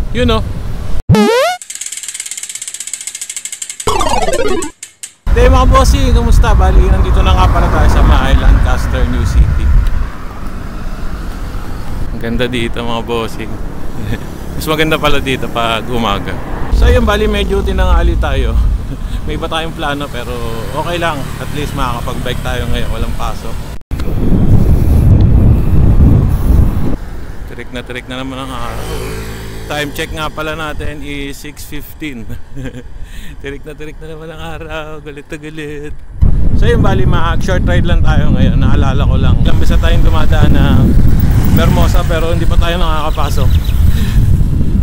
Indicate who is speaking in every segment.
Speaker 1: You know. Hey mga bossing, kamusta? Bali, nandito na nga pala tayo sa Lancaster, New City. Ang ganda dito mga bossing. Mas maganda pala dito pag umaga. So yun, bali medyo tinanghali tayo. May iba tayong plano pero okay lang. At least makakapag-bike tayo ngayon, walang pasok. Tirik na naman ang araw. Time check nga pala natin is 6:15. Tirik na naman ang araw. Galit na galit. So yun, bali short ride lang tayo ngayon. Naalala ko lang, ilang bisa tayong dumadaan ng Vermosa pero hindi pa tayo nakakapasok.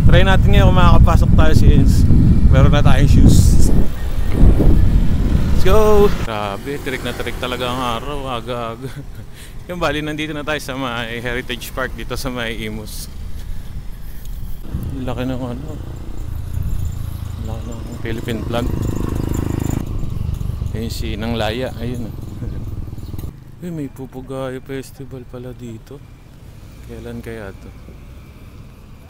Speaker 1: Try natin ngayon kung makakapasok tayo since meron na tayong shoes. Let's go! Grabe, tirik na talaga ang araw. Aga-aga. Yung bali, nandito na tayo sa may Heritage Park dito sa may Imus. Laki ng ano, laki ng Philippine flag. Ayun si Nang Laya, ayun. Uy, may Pupugayo Festival pala dito. Kailan kaya to?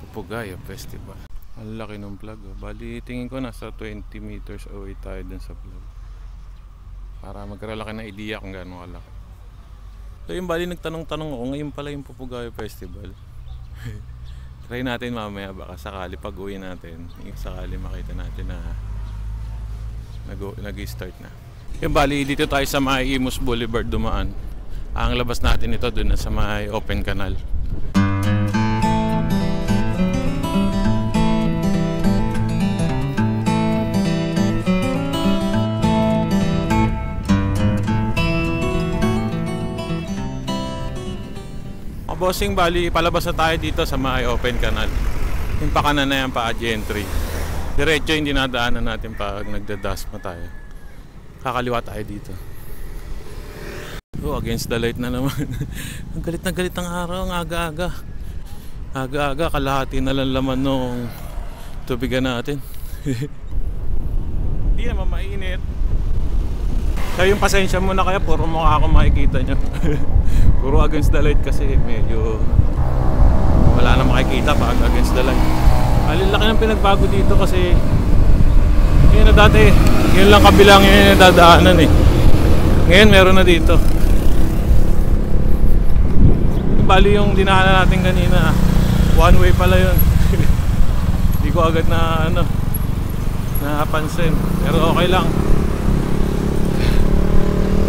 Speaker 1: Pupugayo Festival. Ang laki ng flag, oh. Bali, tingin ko nasa 20 meters away tayo dun sa flag. Para magkaroon ka ng idea kung gaano kalaki. So yung bali, nagtanong-tanong ako, ngayon pala yung Pupugayo Festival. Try natin mamaya, baka sakali pag uwi natin, sakali makita natin na nag-start na. Yung bali, dito tayo sa may Imus Boulevard dumaan. Ang labas natin ito dun na sa may open canal. Bossing, bali palabas na tayo dito sa may open canal. Yung pakanan na yan pa gentry. Diretso yung dinadaanan natin pag nagda-dasma tayo. Kakaliwa tayo dito. Oh, against the light na naman. Ang galit ang araw, ang aga-aga. Aga-aga, kalahati na lang laman nung tubigan natin. Hindi naman mainit. Kaya yung pasensya muna, kaya puro mukha ako makikita nyo. Puro against the light kasi medyo wala na makikita pag against the light. Alilaki ng pinagbago dito kasi yun na dati, yun lang kabilang yun yung dadaanan eh. Ngayon meron na dito. Bali yung dinaanan natin kanina, one way pala yun. Hindi ko agad na napansin, pero okay lang.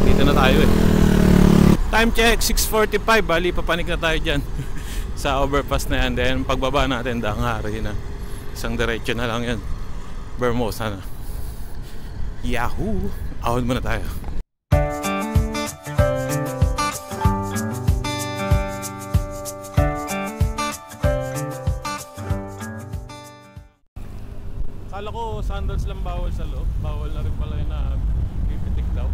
Speaker 1: Dito na tayo eh. Time check 6:45. Bali papanik na tayo dyan sa overpass na yan. Then pagbaba natin Danghari na. Isang diretso na lang yan. Vermosa na. Yahoo! Ahon muna tayo. Kala ko sandals lang bawal sa loob. Bawal na rin pala yun na pipitik daw.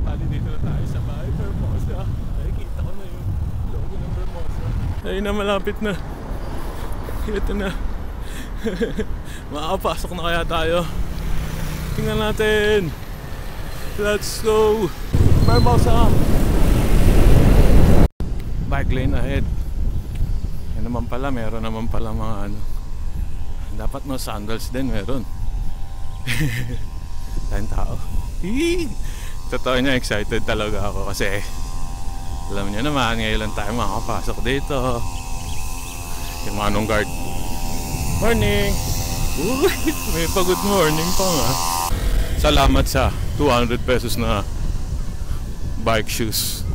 Speaker 1: Bali dito na tayo sa bahay Vermosa. Nakikita ko na yung logo ng Vermosa. Ayun na, malapit na. Ito na. Makakapasok na kaya tayo. Tingnan natin. Let's go Vermosa. Bike lane ahead. Yan naman pala, meron naman pala mga ano. Dapat no sandals din meron. Tayong tao. Totoo niya, excited talaga ako kasi alam niyo naman, ngayon lang tayo makakapasok dito. Yung manong guard. Morning! Uy, may pa good morning pa nga. Salamat sa 200 pesos na bike shoes.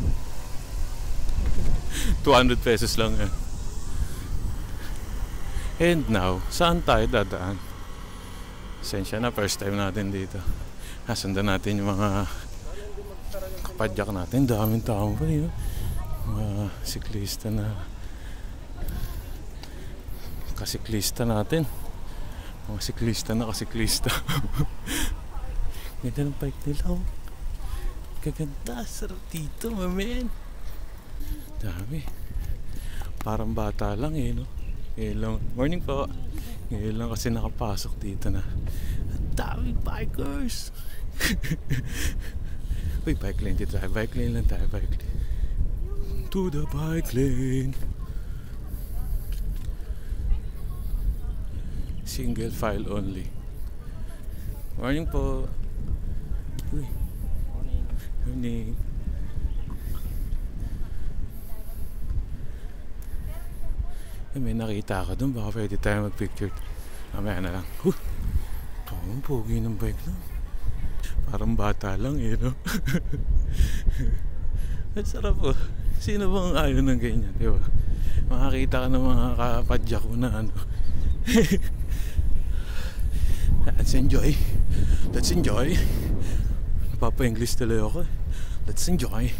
Speaker 1: 200 pesos lang yan. And now, saan tayo dadaan? Sensya na, first time natin dito. Sundan natin yung mga kapadyak natin. Daming tao pa yun. Mga siklista na kasiklista natin. Mga siklista na kasiklista. Ganda ng bike nila. Gaganda, sarap dito, mamen. Dami. Parang bata lang eh, no? Ngayon lang. Morning po. Ngayon lang kasi nakapasok dito na. Ang daming bikers. Uy, bike lane dito tayo. Bike lane lang tayo. Bike lane. To the bike lane. Single file only. Morning po. Uy. Morning. May nakita ako doon, baka pwede tayo mag-picture. Mamaya na lang. Ang pogi ng bike na. Parang bata lang eh, no? At sarap po. Sino bang ayaw ng ganyan, di ba? Makakita ka ng mga kapadyak ko na ano. Let's enjoy. Let's enjoy. Napapa-English tuloy ako. Let's enjoy.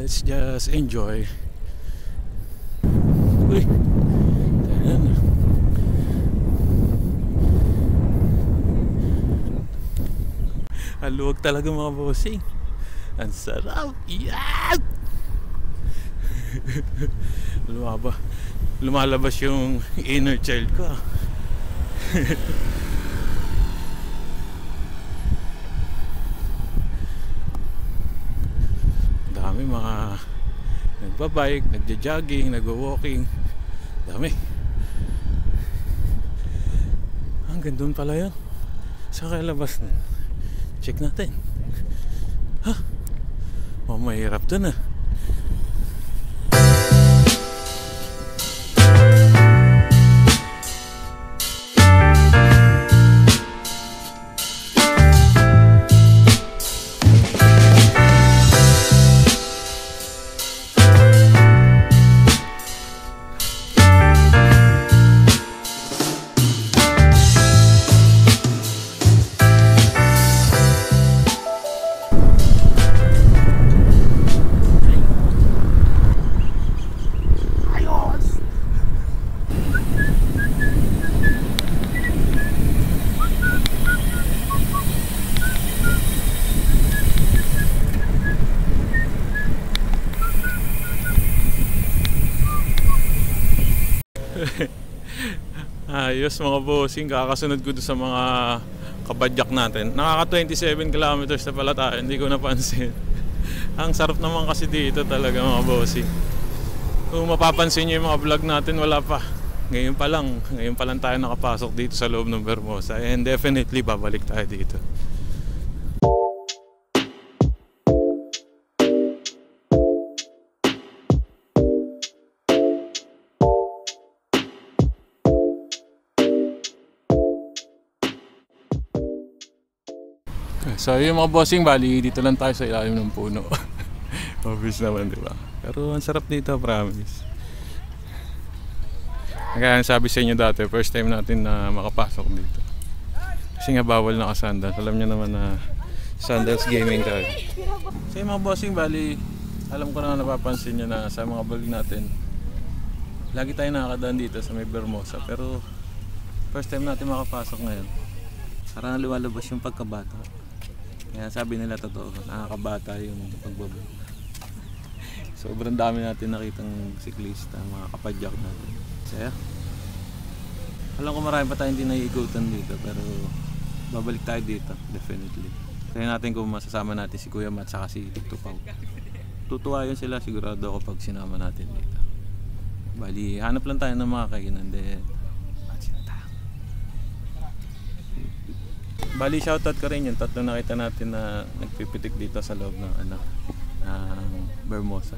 Speaker 1: Let's just enjoy. Uy. Ayan. Haluwag talaga mga bossing. Ang sarap. Yan! Lumalabas yung inner child ko. Dami mga nagbabike, nagja-jogging, nagwa-walking. Dami. Hanggang doon pala yun. Saan kaya labas na? Check natin. Ha? Oh, mahirap doon ah. Ayos mga bossing, kakasunod ko doon sa mga kabadyak natin. Nakaka 27 kilometers na pala tayo, hindi ko napansin. Ang sarap naman kasi dito talaga mga bossing. Kung mapapansin nyo yung mga vlog natin, wala pa. Ngayon pa lang tayo nakapasok dito sa loob ng Vermosa. And definitely babalik tayo dito. So yung mga bossing, bali dito lang tayo sa ilalim ng puno. Obvious naman, di ba? Pero ang sarap dito, promise. Kaya sabi sa inyo dati, first time natin na makapasok dito. Kasi nga bawal naka-sandals. Alam niyo naman na sandals gaming tayo. So yung mga bossing, bali alam ko na napapansin nyo na sa mga vlog natin, lagi tayo nakakadaan dito sa may Vermosa. Pero first time natin makapasok ngayon. Parang lumalabas yung pagkabata. Kaya sabi nila totoo, nakakabata yung pagbablog. Sobrang dami natin nakitang siklista, mga kapadyak natin. Saya. Alam ko marami pa tayo hindi naiikutan dito, pero babalik tayo dito, definitely. Kaya natin kung masasama natin si Kuya Matt saka si Tito Pao. Tutuwa yun sila sigurado ako pag sinama natin dito. Bali, hanap lang tayo ng mga kainan, then bali shoutout ka rin yung tatlo nakita natin na nagpipitik dito sa loob ng Vermosa.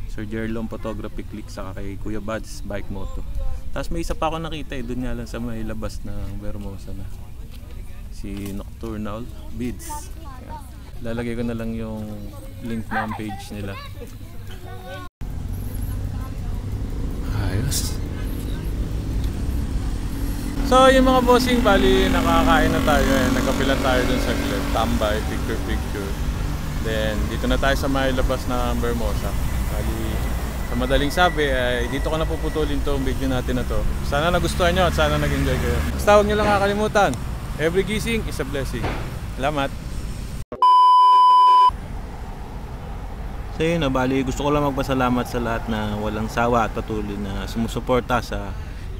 Speaker 1: Sir Jerlom Photography Click saka kay Kuya Buds Bike Moto. Tapos may isa pa ako nakita doon nga lang sa may labas ng Vermosa na si Nocturnal Beads. Yan. Lalagay ko na lang yung link ng page nila. Ayos. So yung mga bossing, bali nakakain na tayo eh. Nagkapilan tayo dun sa clip, tambay, picture. Then dito na tayo sa may labas ng Vermosa. Bali sa madaling sabi ay dito ko na puputulin tong video natin na to. Sana nagustuhan nyo at sana nag-enjoy kayo. Basta huwag nyo lang kakalimutan, every gising is a blessing. Salamat. So yun, bali gusto ko lang magpasalamat sa lahat na walang sawa at patuloy na sumusuporta sa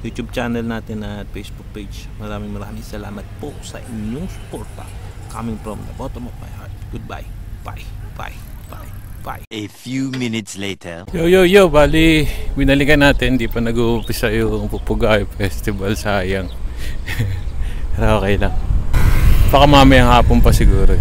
Speaker 1: YouTube channel natin at Facebook page. Maraming salamat po sa inyong suporta. Coming from the bottom of my heart. Goodbye. Bye. Bye. Bye. Bye.
Speaker 2: A few minutes later.
Speaker 1: Yo, bali, binalikan natin, hindi pa nag-uumpisa yung Pupugay Festival, sayang. Pero okay lang. Baka mamayang hapon pa siguro.